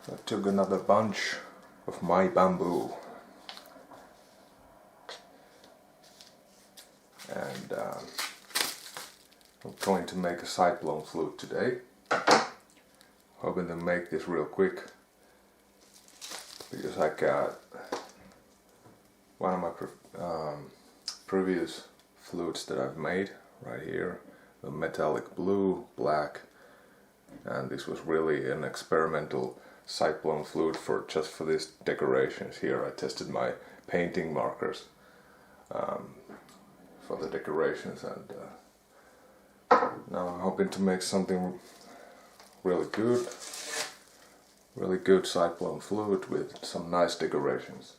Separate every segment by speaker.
Speaker 1: I took another bunch of my bamboo and I'm going to make a side blown flute today. Hoping to make this real quick because I got one of my previous flutes that I've made right here, the metallic blue, black, and this was really an experimental side blown flute for this decorations. Here I tested my painting markers for the decorations, and now I'm hoping to make something really good side blown flute with some nice decorations.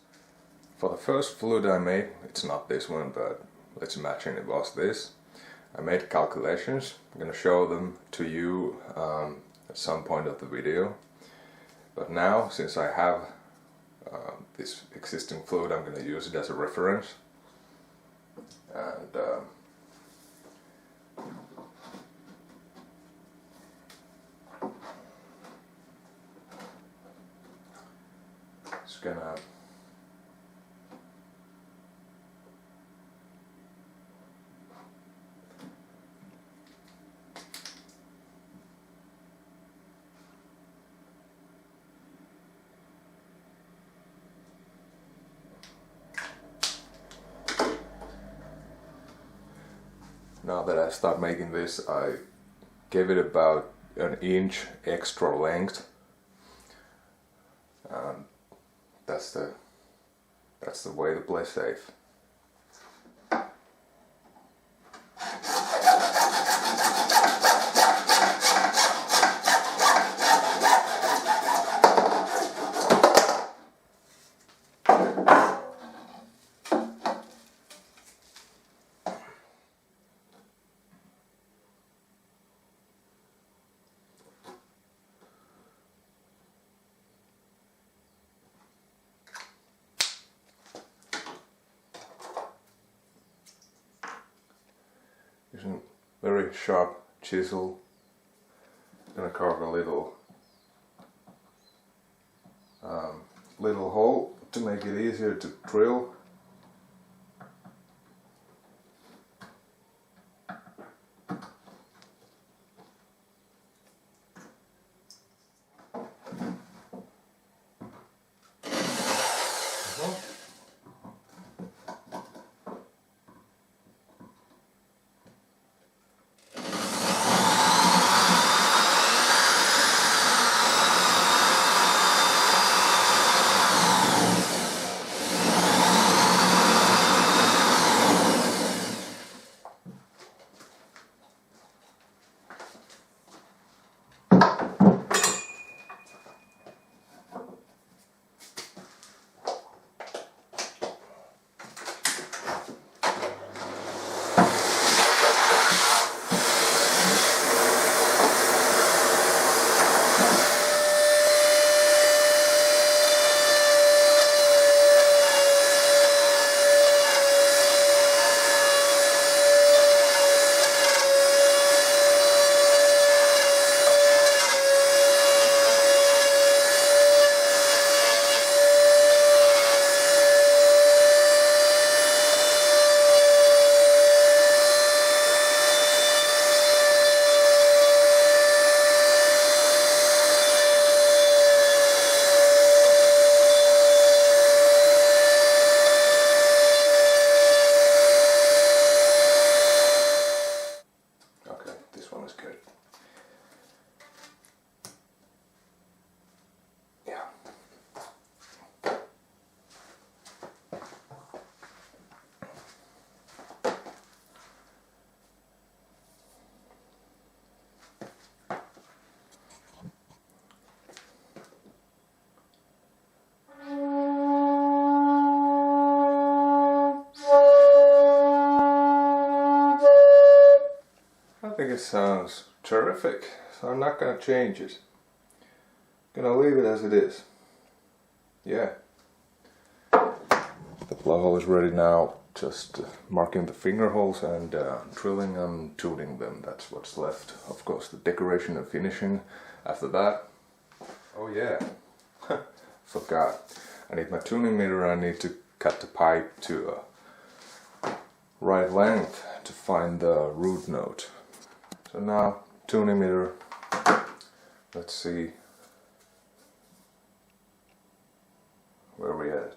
Speaker 1: For the first flute I made, it's not this one, but let's imagine it was this. I made calculations. I'm gonna show them to you at some point of the video. But now, since I have this existing flute, I'm gonna use it as a reference. And just gonna now that I start making this, I gave it about an inch extra length. That's the way to play safe. Using a very sharp chisel, I'm gonna carve a little hole to make it easier to drill. I think it sounds terrific, so I'm not going to change it. I'm going to leave it as it is. Yeah. The blowhole is ready now, just marking the finger holes and drilling and tuning them. That's what's left. Of course, the decoration and finishing after that. Oh yeah, Forgot. I need my tuning meter. I need to cut the pipe to right length to find the root note. So now, tuning meter. Let's see where we at.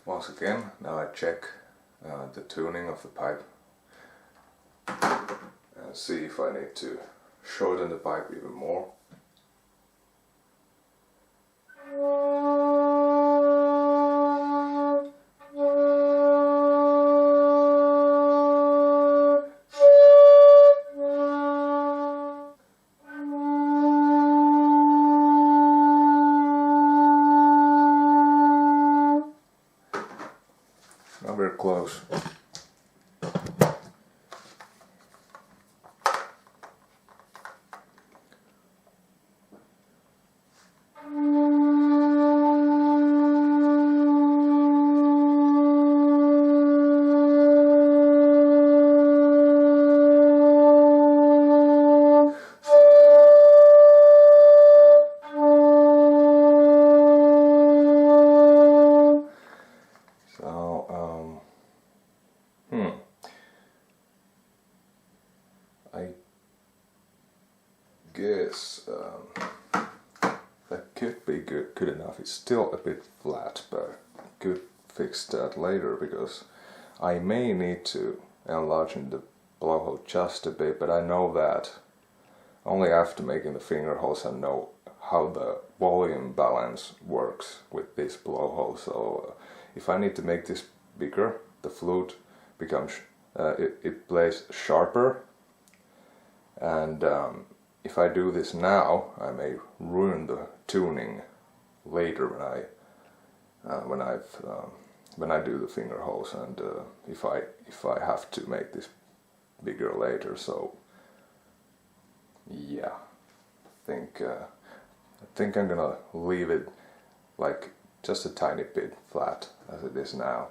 Speaker 1: Once again, now I check the tuning of the pipe and see if I need to shorten the pipe even more. Now we're close. I guess that could be good enough. It's still a bit flat, but could fix that later because I may need to enlarge the blowhole just a bit, but I know that only after making the finger holes I know how the volume balance works with this blowhole. So if I need to make this bigger, the flute becomes it plays sharper, and if I do this now, I may ruin the tuning later when I do the finger holes, and if I have to make this bigger later. So yeah, I think I'm gonna leave it like just a tiny bit flat as it is now.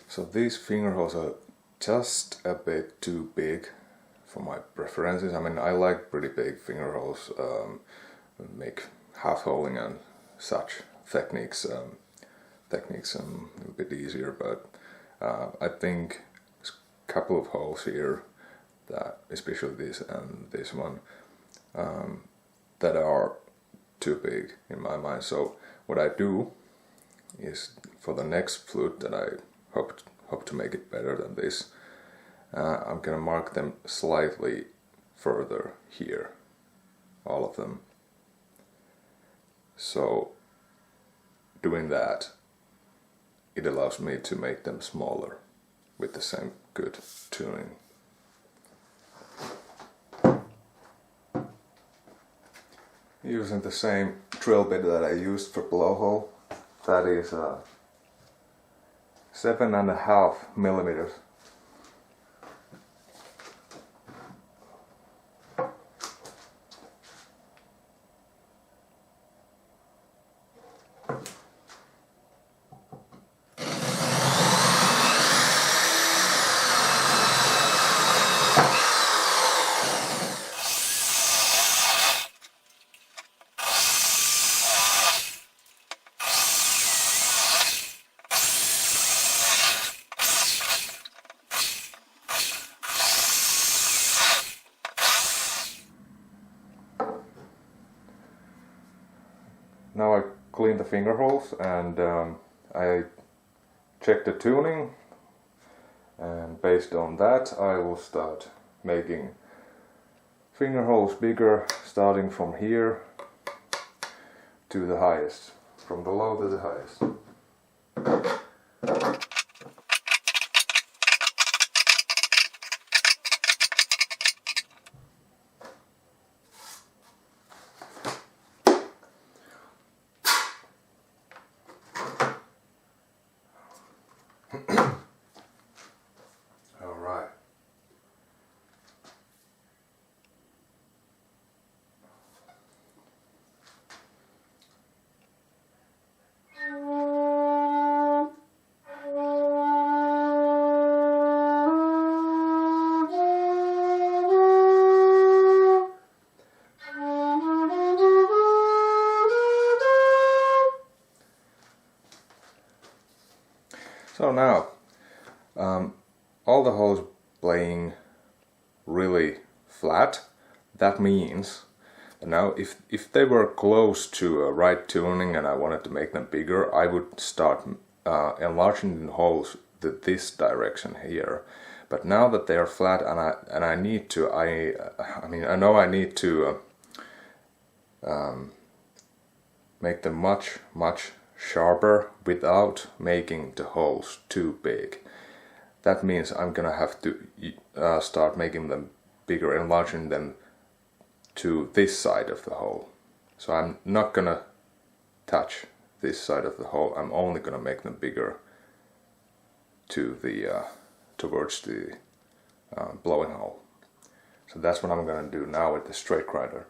Speaker 1: So these finger holes are just a bit too big for my preferences. I mean, I like pretty big finger holes, make half holing and such techniques a little bit easier, but I think there's a couple of holes here, that especially this and this one, that are too big in my mind. So what I do is, for the next flute that I hope to make it better than this, I'm gonna mark them slightly further here, all of them. So doing that, it allows me to make them smaller with the same good tuning. using the same drill bit that I used for blowhole. That is 7.5 millimeters. Now I clean the finger holes and I check the tuning, and based on that I will start making finger holes bigger, starting from here to the highest, from the low to the highest. All right. So now, all the holes playing really flat. That means now if they were close to a right tuning and I wanted to make them bigger, I would start enlarging the holes this direction here. But now that they are flat and I need to, I mean I know I need to make them much sharper without making the holes too big. That means I'm gonna have to start making them bigger, enlarging them to this side of the hole. So I'm not gonna touch this side of the hole, I'm only gonna make them bigger to the towards the blowing hole. So that's what I'm gonna do now with the straight grinder.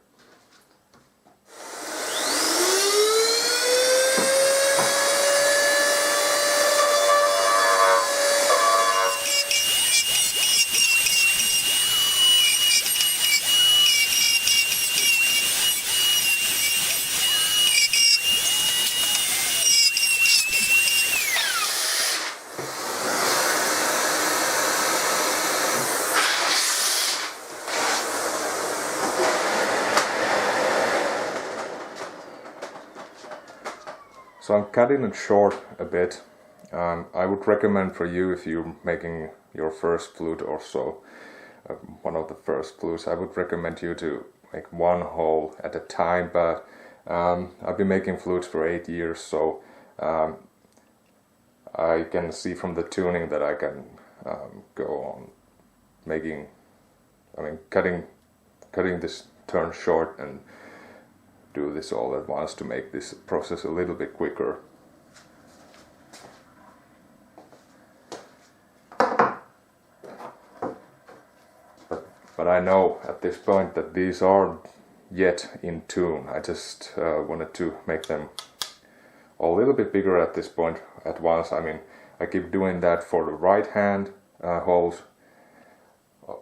Speaker 1: So I'm cutting it short a bit. I would recommend for you, if you're making your first flute or so, one of the first flutes, I would recommend you to make one hole at a time, but I've been making flutes for 8 years, so I can see from the tuning that I can go on making, cutting this turn short and do this all at once to make this process a little bit quicker. But I know at this point that these are yet in tune. I just wanted to make them a little bit bigger at this point at once. I keep doing that for the right hand holes,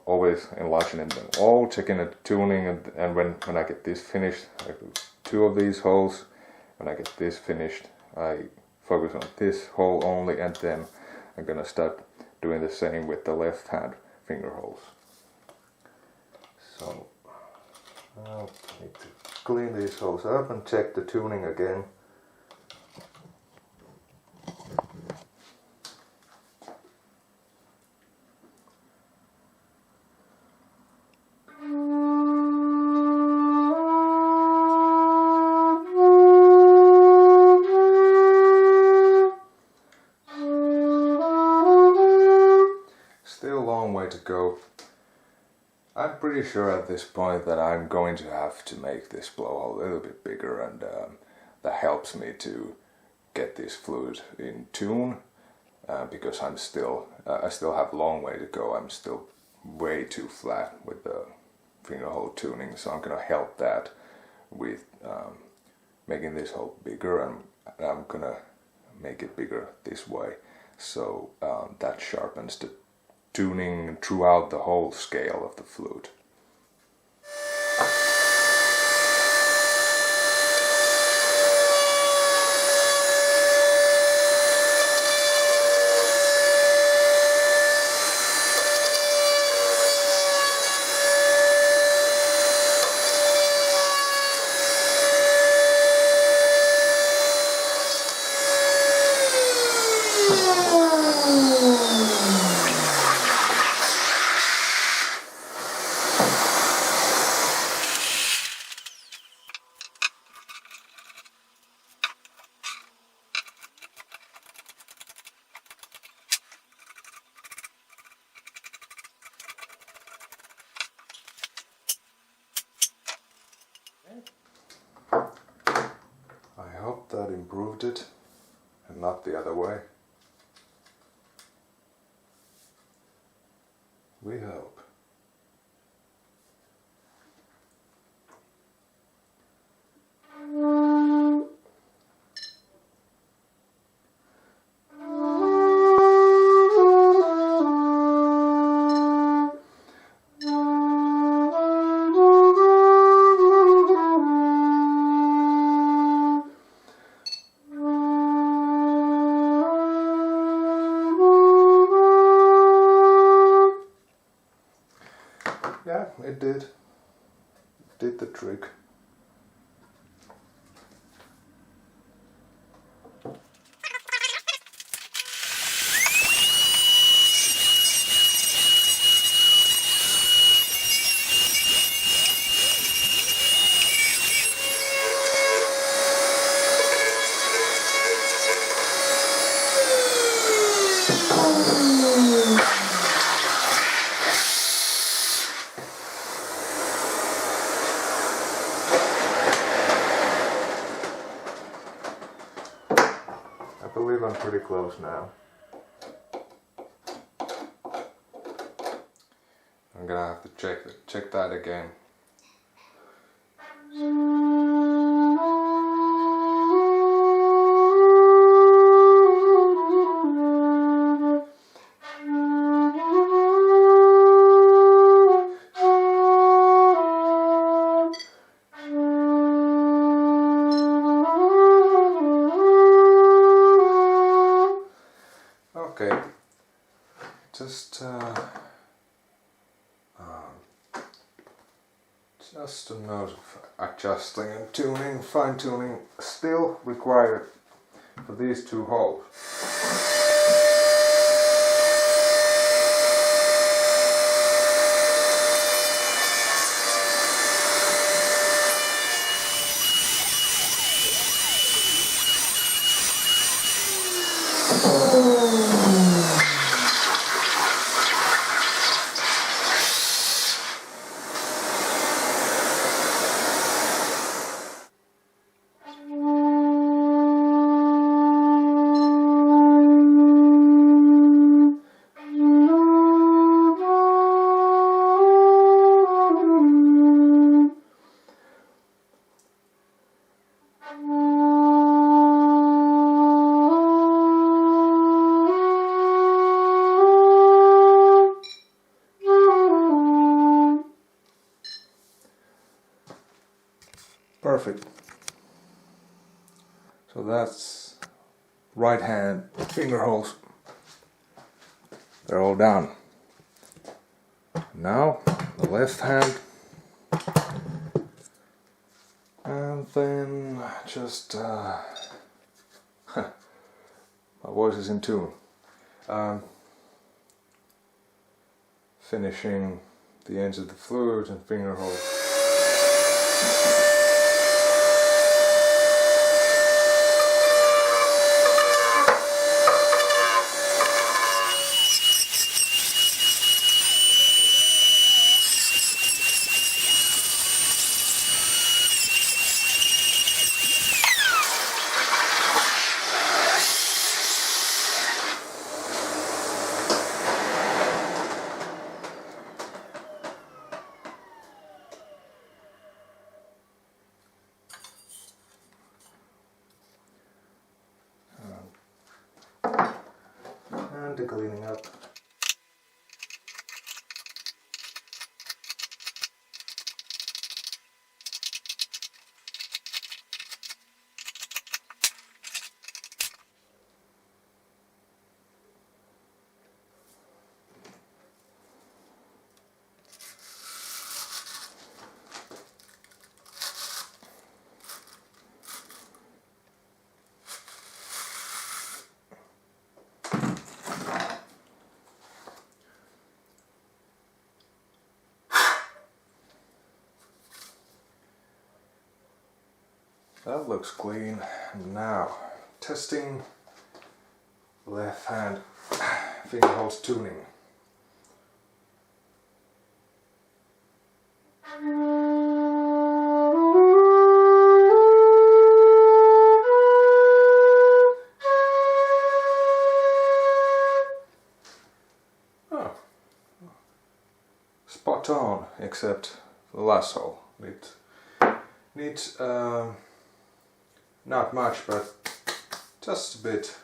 Speaker 1: always enlarging them all, checking the tuning, and when I get this finished, I do 2 of these holes. When I get this finished, I focus on this hole only, and then I'm gonna start doing the same with the left hand finger holes. So I need to clean these holes up and check the tuning again. Still a long way to go. I'm pretty sure at this point that I'm going to have to make this blowhole a little bit bigger, and that helps me to get this flute in tune, because I still have a long way to go. I'm still way too flat with the fingerhole tuning, so I'm gonna help that with making this hole bigger, and I'm gonna make it bigger this way, so that sharpens the tuning throughout the whole scale of the flute. I hope that improved it, and not the other way. We hope. Yeah, it did. Did the trick. I believe I'm pretty close now. I'm gonna have to check that again. Okay, just a note of adjusting and tuning, fine tuning still required for these two holes. Perfect. So that's right hand finger holes. They're all done. Now the left hand, and then just my voice is in tune. Finishing the ends of the flute and finger holes. the cleaning up. That looks clean. Now, testing left hand fingerholes tuning. Oh. Spot on, except the last hole. It needs not much, but just a bit.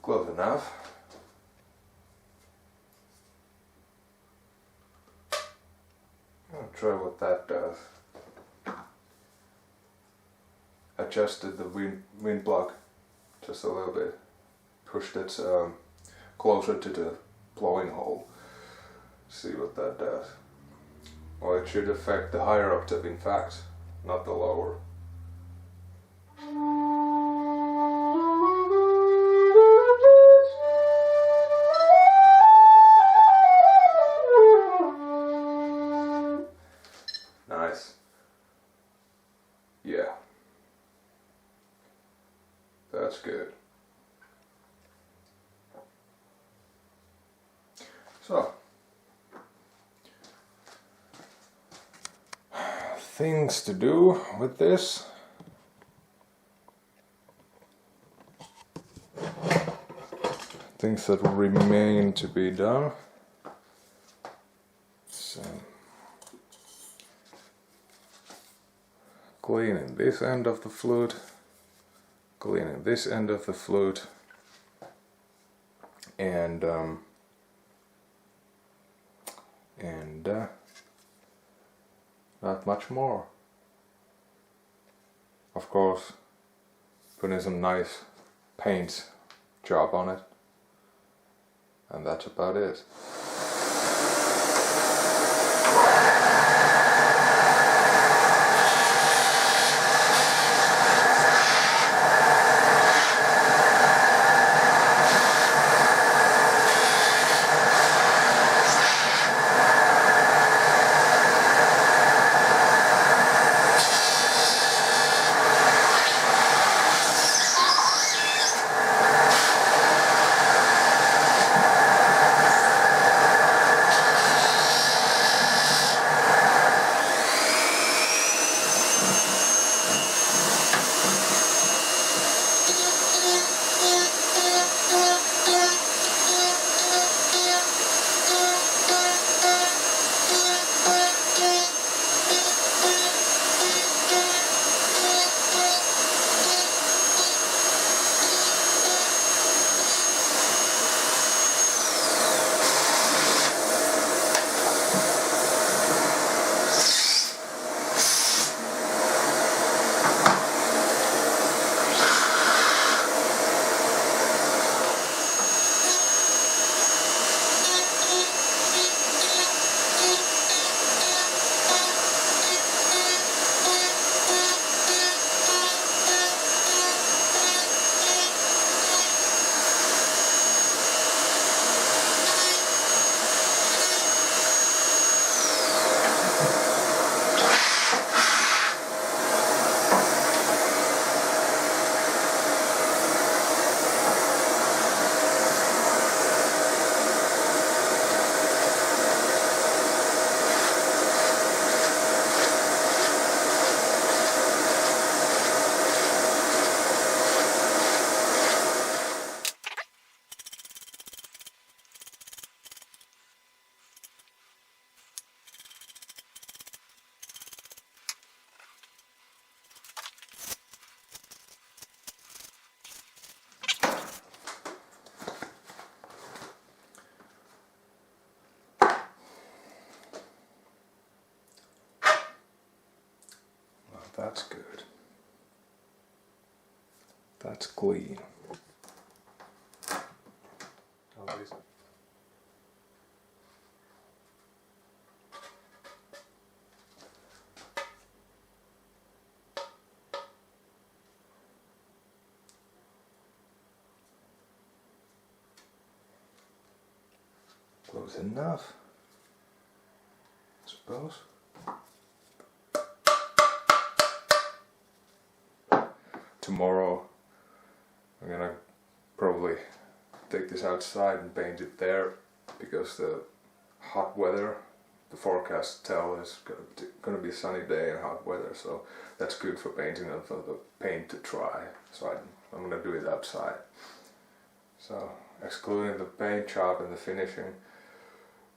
Speaker 1: Close enough. I'll try what that does. Adjusted the wind plug just a little bit. Pushed it closer to the blowing hole. See what that does. Well, it should affect the higher octave, in fact, not the lower. Nice. Yeah. That's good. So, things to do with this. Things that remain to be done. So, cleaning this end of the flute, cleaning this end of the flute, and not much more. Of course, putting some nice paint job on it, and that's about it. That's good. That's clean. Close enough, I suppose. Tomorrow I'm gonna probably take this outside and paint it there, because the hot weather, the forecast tell is gonna be sunny day and hot weather, so that's good for painting and for the paint to dry. So I'm gonna do it outside. So excluding the paint job and the finishing,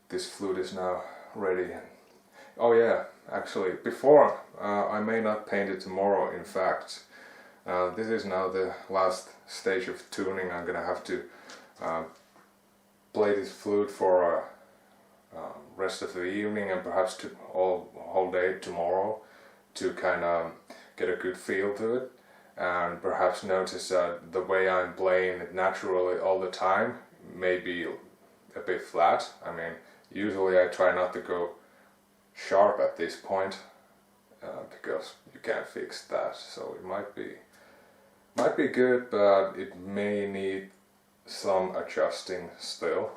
Speaker 1: this flute is now ready. Oh yeah, actually, before I may not paint it tomorrow. In fact, this is now the last stage of tuning. I'm gonna have to play this flute for rest of the evening and perhaps whole day tomorrow to kind of get a good feel to it, and perhaps notice that the way I'm playing it naturally all the time may be a bit flat. I mean, usually I try not to go sharp at this point because you can't fix that, so it might be good, but it may need some adjusting still.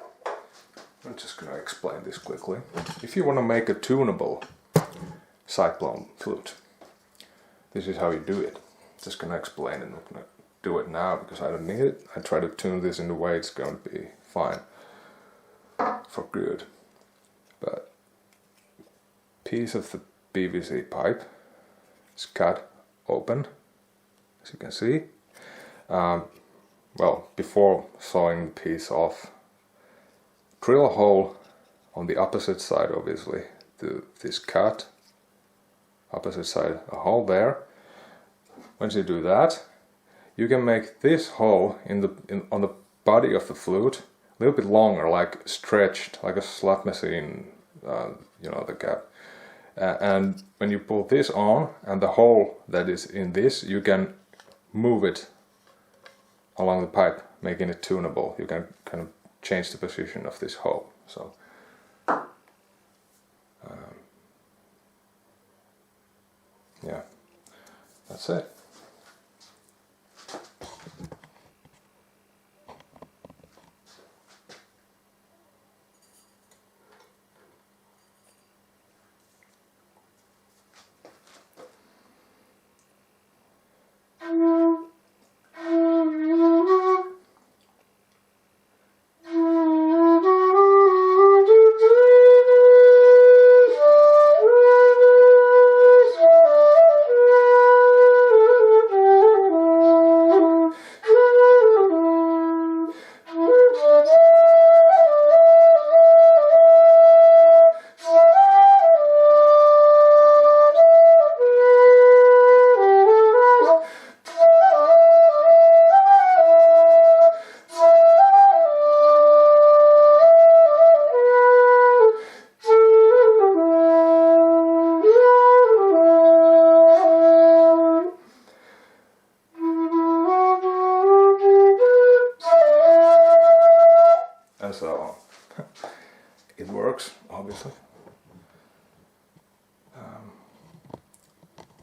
Speaker 1: I'm just gonna explain this quickly. If you want to make a tunable cyclone flute, this is how you do it. Just gonna explain it. I'm not gonna do it now because I don't need it. I try to tune this in the way it's going to be fine for good. But piece of the PVC pipe is cut open, as you can see. Well, before sawing the piece off, drill a hole on the opposite side, obviously, to this cut. Opposite side, a hole there. Once you do that, you can make this hole on the body of the flute a little bit longer, like stretched, like a slot machine, you know, the gap. And when you pull this on, and the hole that is in this, you can move it along the pipe, making it tunable. You can kind of change the position of this hole. So yeah, that's it. And so on. It works, obviously.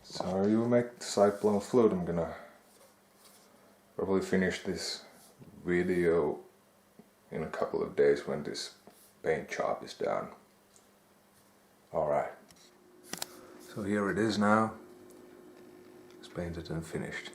Speaker 1: So you make the side blown flute. I'm gonna probably finish this video in a couple of days when this paint job is done. Alright. So here it is now. It's painted and finished.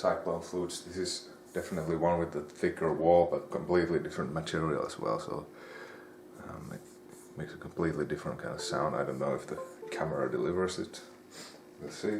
Speaker 1: cyclone flutes. This is definitely one with the thicker wall, but completely different material as well, so it makes a completely different kind of sound. I don't know if the camera delivers it. Let's see.